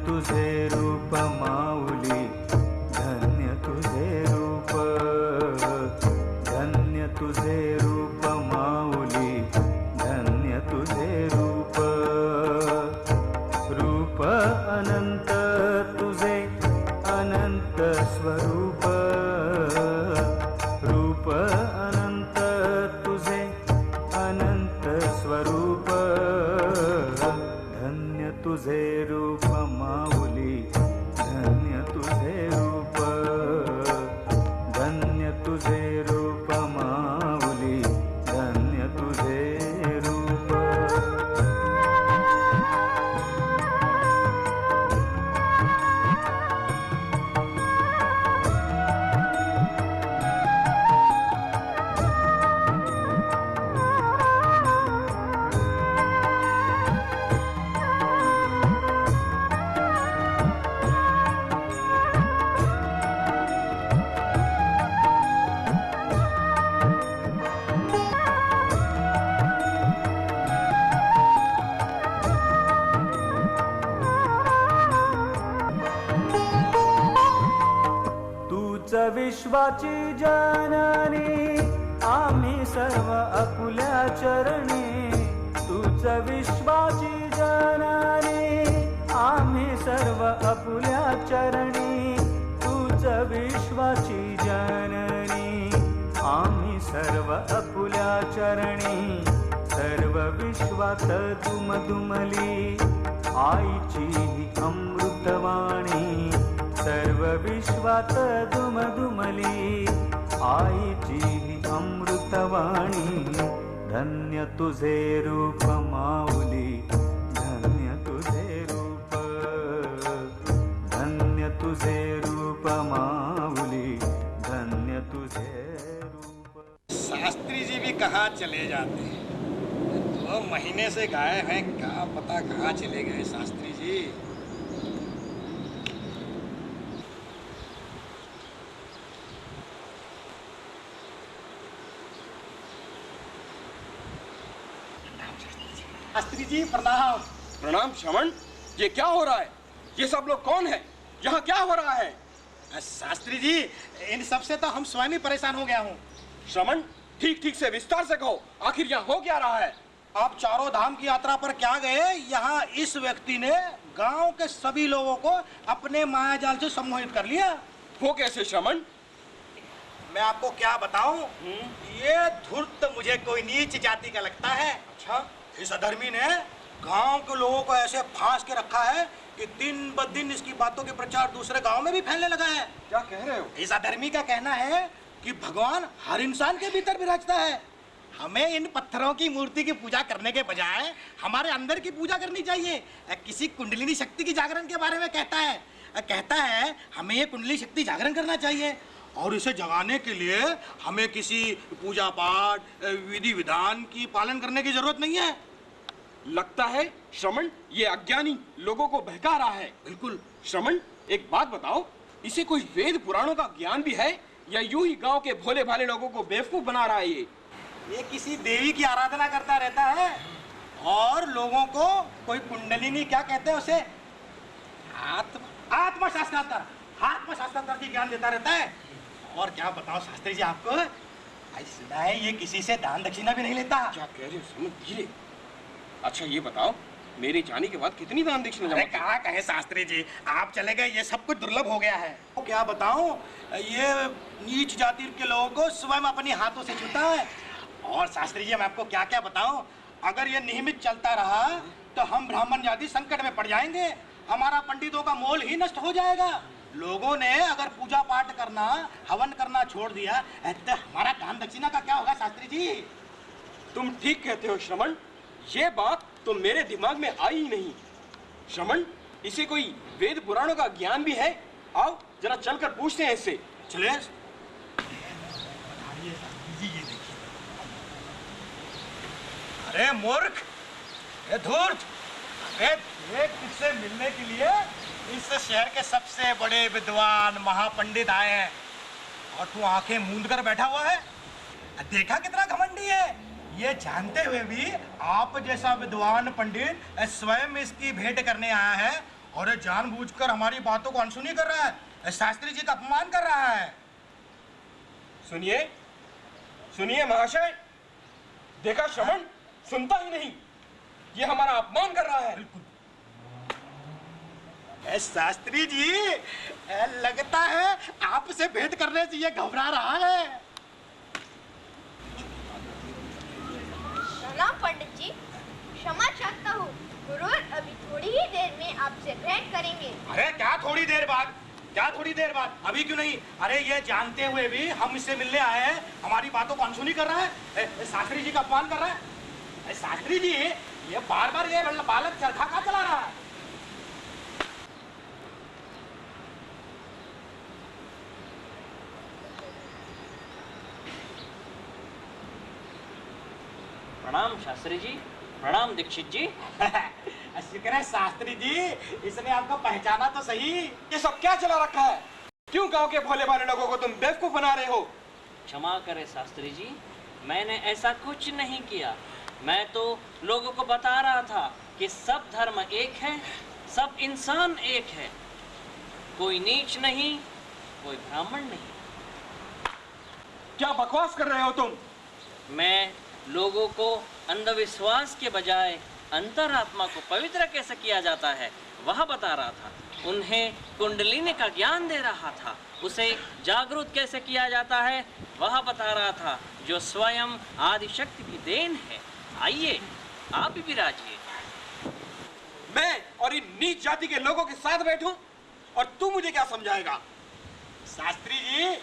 तुझे रूप माऊली, धन्य तुझे रूप, धन्य तुझे रूप माऊली, धन्य तुझे रूप, रूप अनंत तुझे अनंत स्वरूप, रूप अनंत तुझे अनंत स्वरूप, धन्य तुझे रूप माऊली, धन्य तुझे रूप, धन्य तुझे रूप माऊली, धन्य तुझे रूप। विश्वाची जननी आम्ही सर्व आपुल्या चरणी, तूच विश्वाची जननी आम्ही सर्व आपुल्या चरणी, तूच विश्वाची जननी आम्ही सर्व आपुल्या चरणी, सर्व विश्वात दुमदुमली आईची अमृतवाणी, सर्व विश्वात दुमदुमली आईची अमृतवाणी, धन्य तुझे रूप माऊली, धन्य तुझे रूप, धन्य तुझे रूप माऊली, धन्य तुझे रूप। शास्त्री जी भी कहाँ चले जाते हैं, 2 महीने से गायब हैं, क्या पता कहाँ चले गए शास्त्री जी। शास्त्री जी प्रणाम। प्रणाम श्रवण, ये क्या हो रहा है? ये सब लोग कौन है? यहाँ क्या हो रहा है? शास्त्री जी इन सब से तो हम स्वयं ही परेशान हो गया हूँ। श्रवण, ठीक ठीक से विस्तार से कहो, आखिर यहाँ हो क्या रहा है? आप चारों धाम की यात्रा पर क्या गए, यहाँ इस व्यक्ति ने गांव के सभी लोगों को अपने मायाजाल से सम्मोहित कर लिया। वो कैसे श्रवण? मैं आपको क्या बताऊं, ये धूर्त मुझे कोई नीच जाति का लगता है। अच्छा, इस अधर्मी ने गांव के लोगों को ऐसे फांस के रखा है कि दिन ब दिन इसकी बातों के प्रचार दूसरे गांव में भी फैलने लगा है। क्या कह रहे हो? इस अधर्मी का कहना है कि भगवान हर इंसान के भीतर विराजता है, हमें इन पत्थरों की मूर्ति की पूजा करने के बजाय हमारे अंदर की पूजा करनी चाहिए। किसी कुंडलिनी शक्ति की जागरण के बारे में कहता है हमें ये कुंडली शक्ति जागरण करना चाहिए, और इसे जगाने के लिए हमें किसी पूजा पाठ विधि विधान की पालन करने की जरूरत नहीं है। लगता है श्रवण ये अज्ञानी लोगों को बहका रहा है। बिल्कुल। श्रवण, एक बात बताओ, इसे कोई वेद पुराणों का ज्ञान भी है या यूं ही गांव के भोले भाले लोगों को बेवकूफ बना रहा है? ये किसी देवी की आराधना करता रहता है और लोगों को कोई कुंडलिनी क्या कहते हैं उसे, आत्मा शास्त्रांतर की ज्ञान देता रहता है। और क्या बताओ शास्त्री जी आपको, सुना है ये किसी से दान दक्षिणा भी नहीं लेता। क्या कह रहे हो समझ गिरे? अच्छा ये बताओ, मेरे जाने के बाद कितनी दान दक्षिणा जमा? कहा कहे शास्त्री जी, आप चले गए, ये सब कुछ दुर्लभ हो गया है। तो क्या बताऊं, ये नीच जाति के लोगों को स्वयं अपने हाथों से छूता है। और शास्त्री जी मैं आपको क्या क्या बताऊं, अगर ये नियमित चलता रहा तो हम ब्राह्मण जाति संकट में पड़ जाएंगे, हमारा पंडितों का मोल ही नष्ट हो जाएगा। लोगों ने अगर पूजा पाठ करना हवन करना छोड़ दिया तो हमारा दान दक्षिणा का क्या होगा शास्त्री जी? तुम ठीक कहते हो श्रवण, ये बात तो मेरे दिमाग में आई ही नहीं। श्रवण, इसे कोई वेद पुराणों का ज्ञान भी है? आओ जरा चलकर पूछते हैं इससे। चले। अरे मूर्ख, ये धूर्त, तुझसे मिलने के लिए इस शहर के सबसे बड़े विद्वान महापंडित आए हैं और तू आंखें मूंद कर बैठा हुआ है। देखा कितना घमंडी है, ये जानते हुए भी आप जैसा विद्वान पंडित स्वयं इसकी भेंट करने आया है और ये जानबूझकर हमारी बातों को अनसुनी कर रहा है, शास्त्री जी का अपमान कर रहा है। सुनिए सुनिए महाशय, देखा श्रवण सुनता ही नहीं, ये हमारा अपमान कर रहा है। शास्त्री जी, लगता है आपसे भेंट करने से ये घबरा रहा है। प्रणाम पंडित जी, क्षमा चाहता हूँ। गुरुवर अभी थोड़ी ही देर में आपसे भेंट करेंगे। अरे क्या थोड़ी देर बाद, क्या थोड़ी देर बाद, अभी क्यों नहीं? अरे ये जानते हुए भी हम इससे मिलने आए हैं, हमारी बातों को अनसुनी कर रहा है, शास्त्री जी का अपमान कर रहा है। शास्त्री जी, ये बार बार ये बालक चरखा कहाँ चला रहा है? प्रणाम शास्त्री जी, प्रणाम दीक्षित जी। शुक्र है शास्त्री जी, इसने आपको पहचाना तो सही। ये सब क्या चला रखा है? क्यों गांव के भोले भाले लोगों को तुम बेवकूफ बना रहे हो? क्षमा करें शास्त्री जी, मैंने ऐसा कुछ नहीं किया। मैं तो लोगों को बता रहा था कि सब धर्म एक है, सब इंसान एक है, कोई नीच नहीं, कोई ब्राह्मण नहीं। क्या बकवास कर रहे हो तुम? मैं लोगों को अंधविश्वास के बजाय अंतरात्मा को पवित्र कैसे किया जाता है वह बता रहा था। उन्हें कुंडलिनी का ज्ञान दे रहा था, उसे जागरूक कैसे किया जाता है वह बता रहा था, जो स्वयं आदिशक्ति की देन है। आइए आप भी विराजिए। मैं और इन नीच जाति के लोगों के साथ बैठूं और तू मुझे क्या समझाएगा? शास्त्री जी,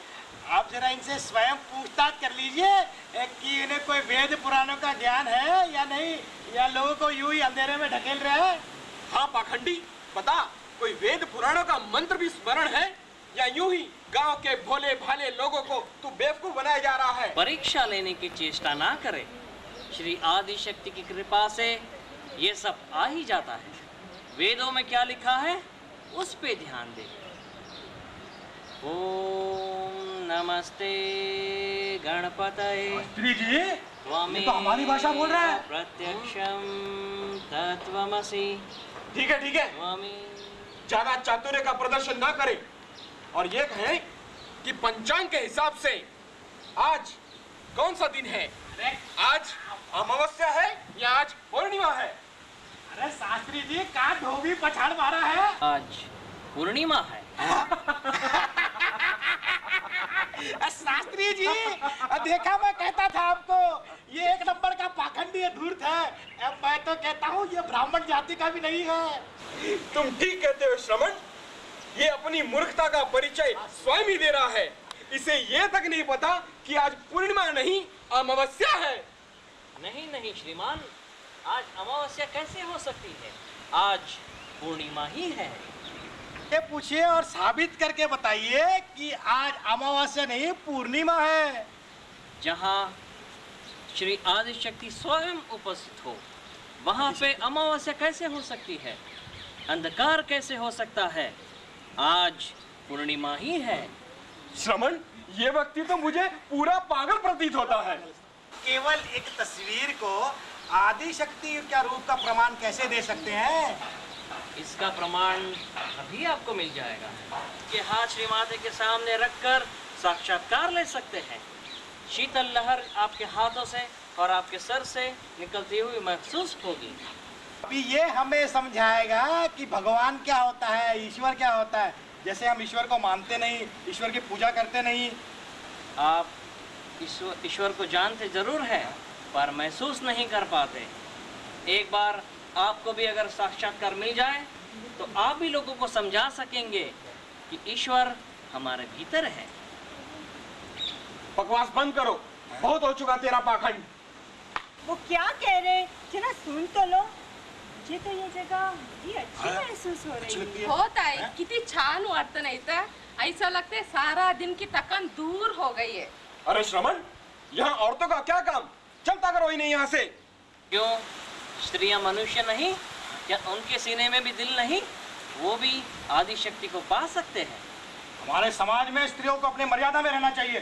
आप जरा इनसे स्वयं पूछताछ कर लीजिए कि इन्हें कोई वेद पुराणों का ज्ञान है या नहीं, या लोगों को यूं ही अंधेरे में ढकेल रहे हैं। हाँ पाखंडी, बता, कोई वेद पुराणों का मंत्र भी स्मरण है या यूं ही गांव के भोले भाले लोगों को तू बेवकूफ बनाया जा रहा है? परीक्षा लेने की चेष्टा ना करे, श्री आदिशक्ति की कृपा से ये सब आ ही जाता है। वेदों में क्या लिखा है उस पे ध्यान दे। ओम नमस्ते गणपतये शास्त्री जी, त्वमेव ये तो हमारी भाषा बोल रहा है। प्रत्यक्षम तत्त्वमसि ठीक है ठीक है, त्वमेव। ज्यादा चातुर्य का प्रदर्शन ना करें और ये कहें कि पंचांग के हिसाब से आज कौन सा दिन है? आज अमावस्या है या आज पूर्णिमा है? अरे शास्त्री जी, का धोबी पछाड़ मारा है। आज पूर्णिमा है। शास्त्री जी, देखा, मैं कहता था आपको, ये एक नंबर का पाखंडी है, धूर्त है। अब मैं तो कहता हूँ ये ब्राह्मण जाति का भी नहीं है। तुम ठीक कहते हो श्रवण, ये अपनी मूर्खता का परिचय स्वयं ही दे रहा है। इसे ये तक नहीं पता कि आज पूर्णिमा नहीं अमावस्या है। नहीं नहीं श्रीमान, आज अमावस्या कैसे हो सकती है? आज पूर्णिमा ही है। ये पूछिए और साबित करके बताइए कि आज अमावस्या नहीं पूर्णिमा है। जहाँ श्री आदिशक्ति स्वयं उपस्थित हो वहाँ पे अमावस्या कैसे हो सकती है? अंधकार कैसे हो सकता है? आज पूर्णिमा ही है। श्रवण, ये व्यक्ति तो मुझे पूरा पागल प्रतीत होता है। केवल एक तस्वीर को आदिशक्ति का रूप का प्रमाण कैसे दे सकते हैं? इसका प्रमाण अभी आपको मिल जाएगा कि हाथ श्रीमाता के सामने रखकर साक्षात्कार ले सकते हैं। शीतल लहर आपके हाथों से और आपके सर से निकलती हुई महसूस होगी। अभी ये हमें समझाएगा कि भगवान क्या होता है, ईश्वर क्या होता है। जैसे हम ईश्वर को मानते नहीं, ईश्वर की पूजा करते नहीं। आप ईश्वर को जानते जरूर हैं पर महसूस नहीं कर पाते। एक बार आपको भी अगर साक्षात्कार मिल जाए तो आप भी लोगों को समझा सकेंगे कि ईश्वर हमारे भीतर है। बकवास बंद करो, बहुत हो चुका तेरा पाखंड। वो क्या कह रहे हैं, जरा सुन तो लो। मुझे तो ये जगह बड़ी अच्छी महसूस हो रही है। होत आहे, किती छान वाटतं नाही तर? ऐसा लगता है सारा दिन की थकान दूर हो गई है। अरे श्रवण, यहाँ औरतों का क्या काम? चलता करो ही नहीं यहाँ से। क्यों, स्त्रियां मनुष्य नहीं क्या? उनके सीने में भी दिल नहीं? वो भी आदिशक्ति को पा सकते हैं। हमारे समाज में स्त्रियों को अपने मर्यादा में रहना चाहिए,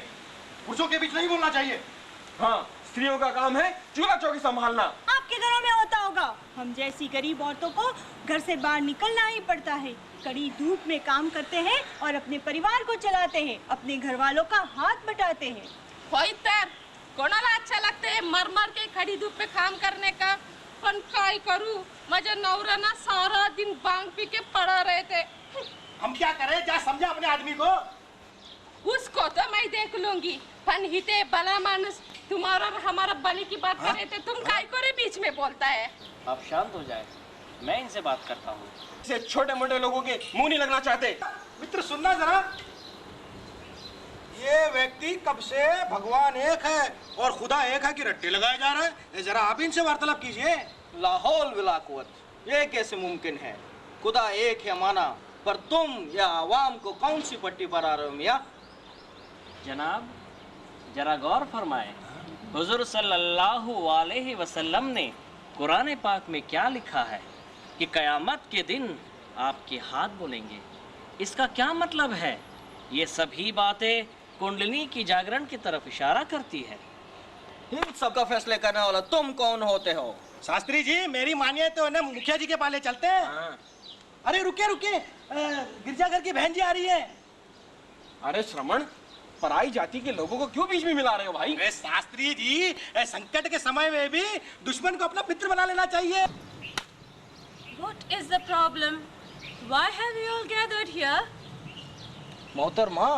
पुरुषों के बीच नहीं बोलना चाहिए। हाँ, स्त्रियों का काम है चूल्हा चौकी संभालना। आप आपके घरों में होता होगा। हम जैसी गरीब औरतों को घर से बाहर निकलना ही पड़ता है, कड़ी धूप में काम करते हैं और अपने परिवार को चलाते हैं, अपने घर वालों का हाथ बटाते हैं। होई तर कोणाला अच्छा लगते है मर मर के खड़ी धूप में काम करने का, पण काय करूं, माझे नवरा ना सारा दिन बांग पी के पड़ा रहते। हम क्या करें, क्या समझा अपने आदमी को? उसको तो मैं देख लूंगी, पण हिते भला मानुस तुम्हारा और हमारा बलि की बात कर रहे थे, तुम काय करे बीच में बोलता है? आप शांत हो जाए, मैं इनसे बात करता हूँ। इसे छोटे मोटे लोगों के मुंह नहीं लगना चाहते। मित्र सुनना जरा, ये व्यक्ति कब से भगवान एक है और खुदा एक है कि रट्टे लगाए जा रहा है? जरा आप इनसे वार्तालाप कीजिए। लाहौल विला कुव्वत, ये कैसे मुमकिन है? खुदा एक है माना, पर तुम या आवाम को कौन सी पट्टी पर आ रहे हो मियां? जनाब जरा गौर फरमाए, हुजूर सल्लल्लाहु अलैहि वसल्लम ने कुरान पाक में क्या लिखा है कि कयामत के दिन आपके हाथ बोलेंगे। इसका क्या मतलब है? ये सभी बातें कुंडलिनी की जागरण की तरफ इशारा करती है। इन सब का फैसले करने वाला तुम कौन होते हो? शास्त्री जी मेरी मानिए तो ना मुखिया जी के पाले चलते हैं। हाँ। अरे रुके रुके, गिरजाघर की बहन जी आ रही है। अरे श्रमण, पराई जाति के लोगों को क्यों बीच में मिला रहे हो भाई? अरे शास्त्री जी, संकट के समय में भी दुश्मन को अपना मित्र बना लेना चाहिए। What is the problem? Why have you all gathered here? मोहतरमा,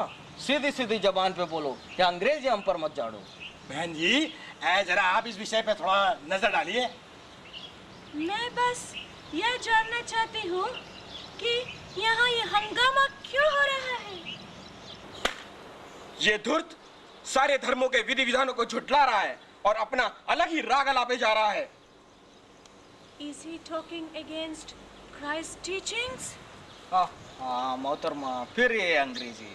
सीधी सीधी जबान पे बोलो, या अंग्रेजी हम पर मत झाड़ो। बहन जी, जरा आप इस विषय पे थोड़ा नजर डालिए। मैं बस यह जानना चाहती हूँ कि यहाँ ये हंगामा क्यों हो रहा है? ये धूर्त सारे धर्मों के विधि विधानों को झुठला रहा है और अपना अलग ही राग अलापे जा रहा है। Is he talking against Christ's teachings? हाँ मोहतरमा, फिर ये अंग्रेजी।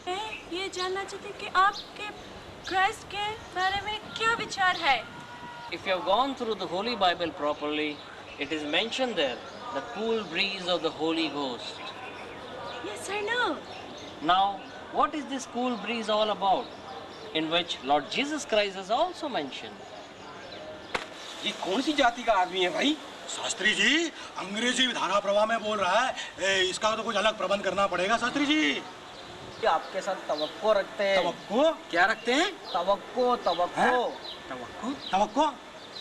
मैं ये जानना चाहती कि आपके क्राइस्ट के बारे में क्या विचार है? If you have gone through the Holy Bible properly, it is mentioned there, the cool breeze of the Holy Ghost. Yes, I know. Now, what is this cool breeze all about, in which Lord Jesus Christ is also mentioned? ये कौन सी जाति का आदमी है भाई? शास्त्री जी, अंग्रेजी धारा प्रवाह में बोल रहा है, इसका तो कुछ अलग प्रबंध करना पड़ेगा शास्त्री जी। आपके साथ तवक्को रखते हैं। तवक्को? क्या रखते हैं? तवक्को तवक्को तवक्को तवक्को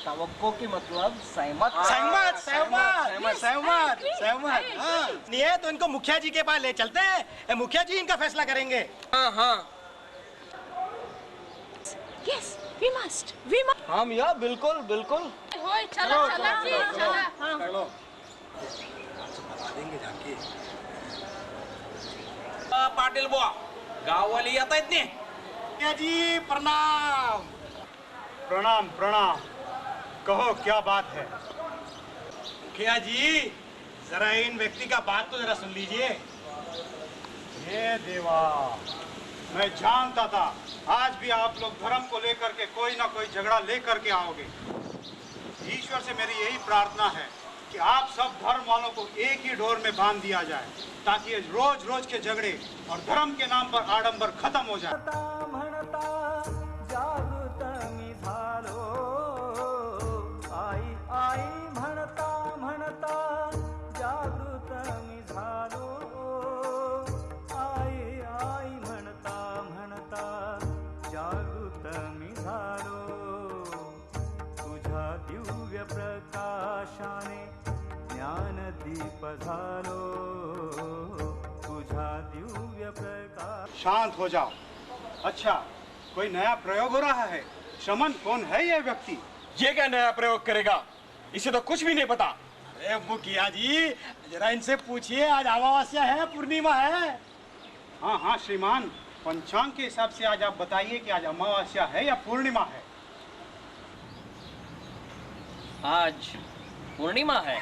तवक्को की मतलब सहमत। सहमत सहमत सहमत सहमत। हाँ, नहीं है तो इनको मुखिया जी के पास ले चलते हैं, मुखिया जी इनका फैसला करेंगे। हाँ हाँ। Yes, we must. We must. हाँ मियाँ, बिल्कुल बिल्कुल। होय चला चला जी चला। चलो बता देंगे जाके। पाटिल बुआ, गाँव वाली आता इतनी? मुखिया जी प्रणाम। प्रणाम प्रणाम, कहो क्या बात है? मुखिया जी, जरा इन व्यक्ति का बात तो जरा सुन लीजिए। हे देवा, मैं जानता था आज भी आप लोग धर्म को लेकर के कोई ना कोई झगड़ा लेकर के आओगे। ईश्वर से मेरी यही प्रार्थना है कि आप सब धर्म वालों को एक ही डोर में बांध दिया जाए, ताकि ये रोज रोज के झगड़े और धर्म के नाम पर आडंबर खत्म हो जाए। जागृत मी झालो, आई आई म्हणता म्हणता जागृत मी झालो, आई आई म्हणता म्हणता जागृत मी झालो, तुझ्या दिव्य प्रकाशाने ज्ञानदीप झालो, तुझ्या दिव्य प्रकाश। शांत हो जाओ। अच्छा, कोई नया प्रयोग हो रहा है। शमन, कौन है यह व्यक्ति? ये क्या नया प्रयोग करेगा? इसे तो कुछ भी नहीं पता। अरे मुखिया जी, जरा इनसे पूछिए, आज अमावस्या है पूर्णिमा है? हाँ हाँ श्रीमान, पंचांग के हिसाब से आज आप बताइए कि आज अमावस्या है या पूर्णिमा है? आज पूर्णिमा है।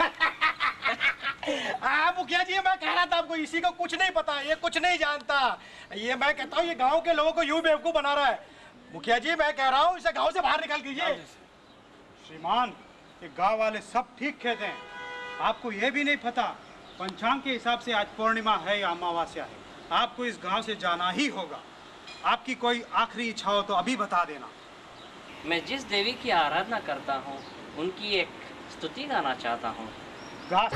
हाँ मुखिया जी, मैं कह रहा था आपको, इसी को कुछ नहीं पता, ये कुछ नहीं जानता। ये मैं कहता हूँ, ये गांव के लोगों को यूं बेवकूफ बना रहा है। मुखिया जी मैं कह रहा हूँ, इसे गांव से बाहर निकाल कीजिए। श्रीमान, ये गांव वाले सब ठीक कहते हैं, आपको ये भी नहीं पता पंचांग के हिसाब से आज पूर्णिमा है या अमावस्या है। आपको इस गांव से जाना ही होगा। आपकी कोई आखिरी इच्छा हो तो अभी बता देना। मैं जिस देवी की आराधना करता हूँ उनकी एक स्तुति गाना चाहता हूँ। गा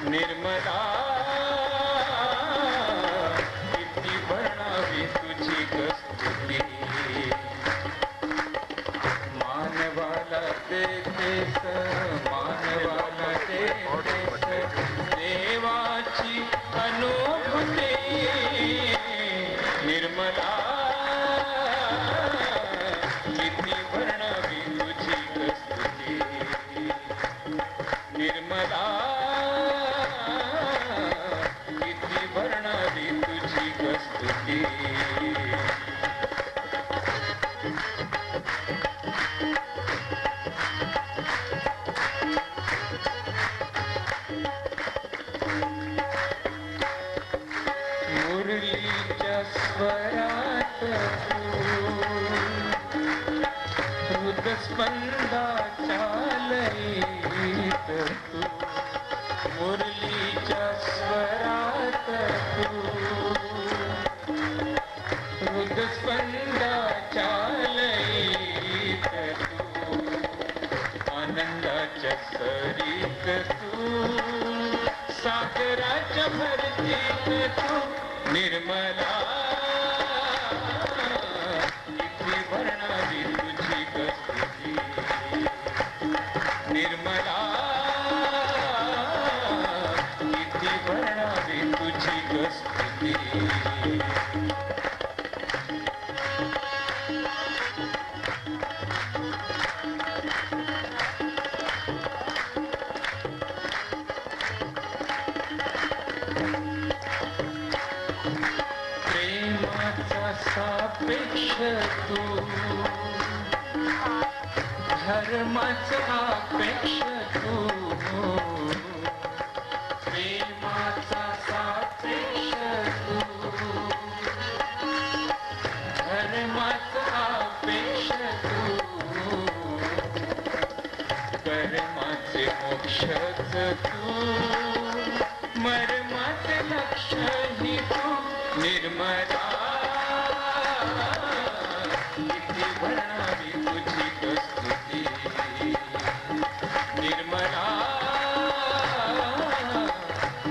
निर्मला किती वर्णावी तुझी स्तुती मानवाला देतेस मानवाला देतेस देवाची अनुभूती निर्मला किती वर्णावी तुझी स्तुती निर्मला स्तुति मुरलीच्या स्वरात हृदस्पंदाच्या लयीत तू मुरलीच्या स्वरात हृदस्पंदाच्या लयीत तू आनंदाच्या सरीत तू सागराच्या भरतीत तू निर्मला किती वर्णावी तुझी स्तुती निर्मला किती वर्णावी तुझी स्तुती सापेक्ष तू धर्माचा अपेक्ष तू प्रेमाचा सापेक्ष तू धर्माचा अपेक्ष तू कर्माचे मोक्षच तू मर्माचे लक्ष्यही तू निर्मला वर्णावी तुझी स्तुती निर्मला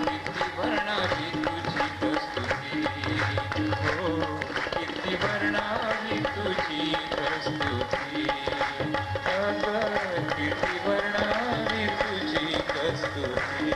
किती वर्णावी तुझी स्तुती हो किती वर्णावी तुझी स्तुती अगं किती वर्णावी तुझी स्तुती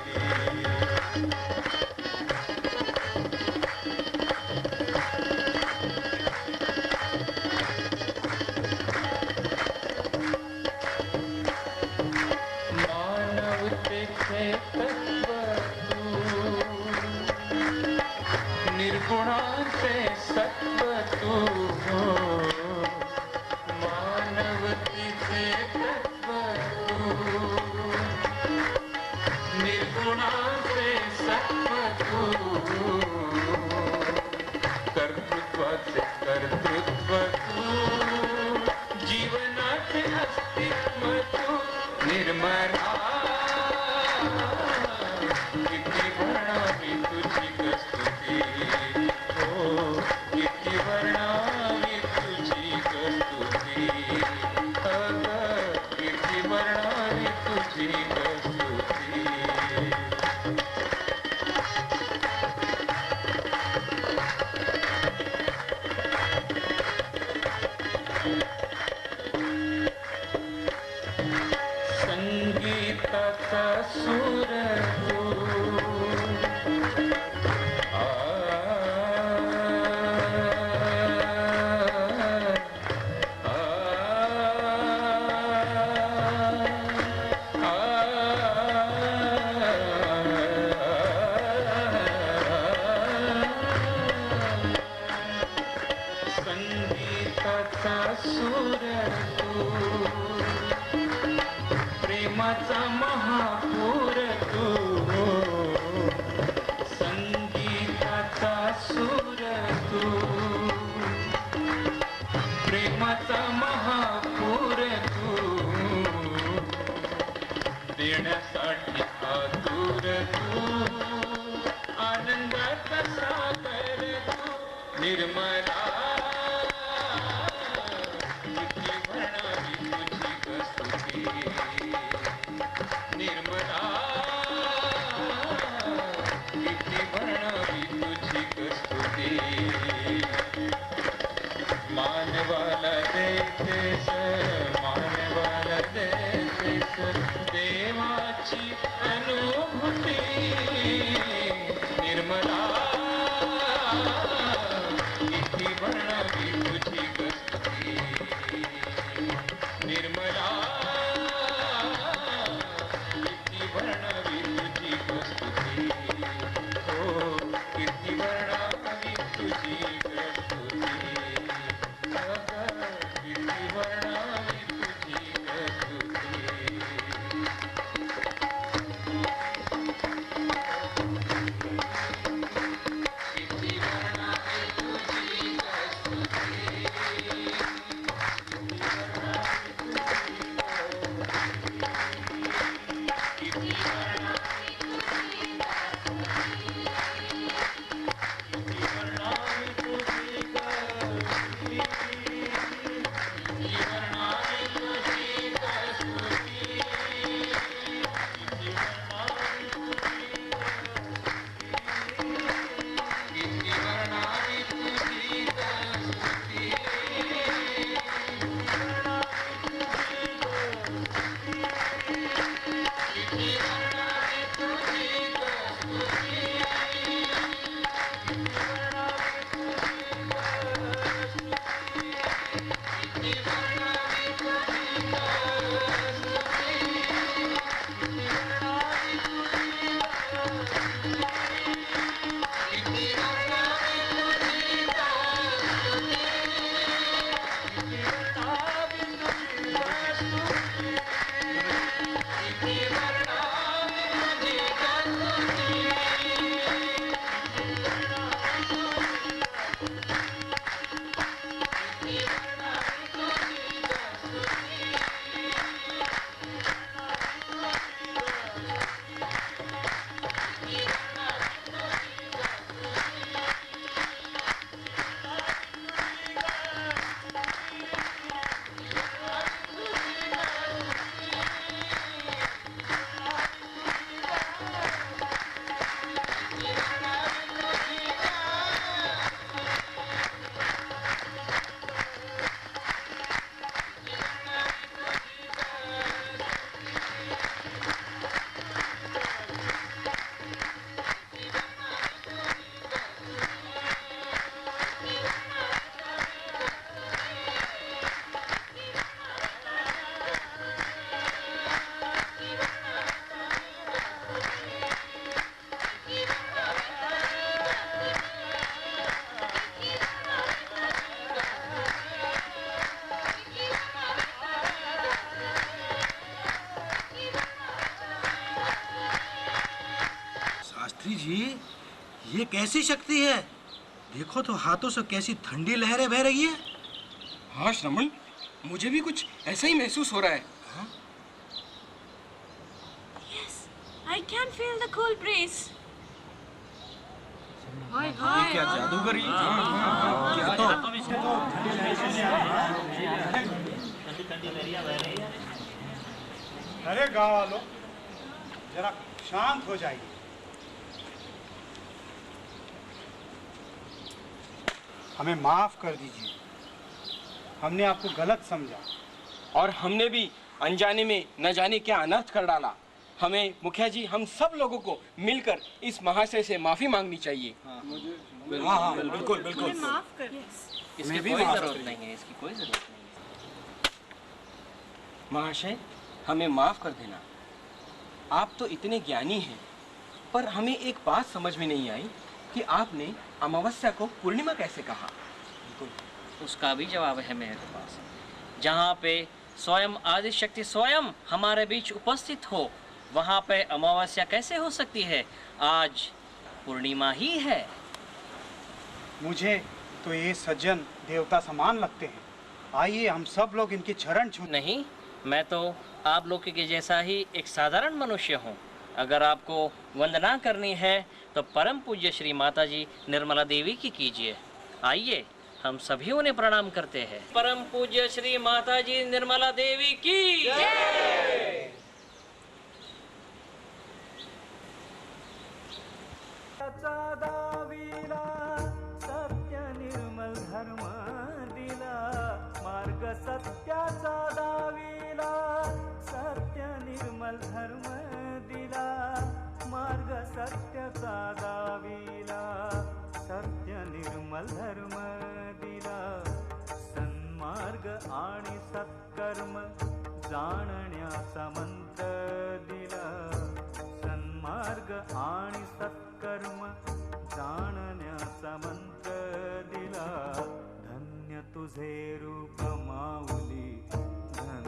संगीताचा सूर तू, प्रेमाचा महापूर तू, संगीताचा सूर तू, प्रेमाचा महापूर तू, देण्यासाठी आतुर तू, आनंदाचा सागर तू, निर्मला किती म्हणावी तुझी कस्तुती, निर्मला किती म्हणावी तुझी कस्तुती, मानवाला देतेस, मानवाला देतेस देवाची अनुभूती, निर्मला किती म्हणावी तुझी कस्तुती, निर्मला किती म्हणावी तुझी कस्तुती, हो किती म्हणावी तुझी कस्तुती, अगं किती म्हणावी तुझी कस्तुती. शास्त्री जी, ये कैसी शक्ति है? देखो तो हाथों से कैसी ठंडी लहरें बह रही है। हाँ श्रमण, मुझे भी कुछ ऐसा ही महसूस हो रहा है। Yes, I can feel the cool breeze. ये क्या जादूगरी? क्या तो अरे गाँव वालों, जरा शांत हो जाइए। हमें माफ कर दीजिए, हमने आपको गलत समझा। और हमने भी अनजाने में न जाने क्या अनर्थ कर डाला। हमें मुखिया जी, हम सब लोगों को मिलकर इस महाशय से माफी मांगनी चाहिए। हाँ बिल्कुल बिल्कुल। माफ कर। इसकी कोई जरूरत नहीं है, इसकी कोई जरूरत नहीं है। महाशय, हमें माफ कर देना। आप तो इतने ज्ञानी हैं, पर हमें एक बात समझ में नहीं आई कि आपने अमावस्या को पूर्णिमा कैसे कहा। उसका भी जवाब है मेरे पास। जहाँ पे स्वयं आदिशक्ति स्वयं हमारे बीच उपस्थित हो, वहाँ पे अमावस्या कैसे हो सकती है? आज पूर्णिमा ही है। मुझे तो ये सज्जन देवता समान लगते हैं। आइए हम सब लोग इनके चरण छू। नहीं, मैं तो आप लोग के जैसा ही एक साधारण मनुष्य हूँ। अगर आपको वंदना करनी है तो परम पूज्य श्री माता जी निर्मला देवी की कीजिए। आइए हम सभी उन्हें प्रणाम करते हैं। परम पूज्य श्री माता जी निर्मला देवी की जय। सत्य निर्मल धर्म दिला, मार्ग सत्याचा दाविला, सत्य निर्मल धर्म दिला, मार्ग सत्याचा दाविला, सत्य निर्मल धर्म दिला, सन्मार्ग आणि सत्कर्म जाणण्याचा मंत्र दिला, सन्मार्ग आणि सत्कर्म जाणण्याचा मंत्र दिला, धन्य तुझे रूप माऊली, धन्य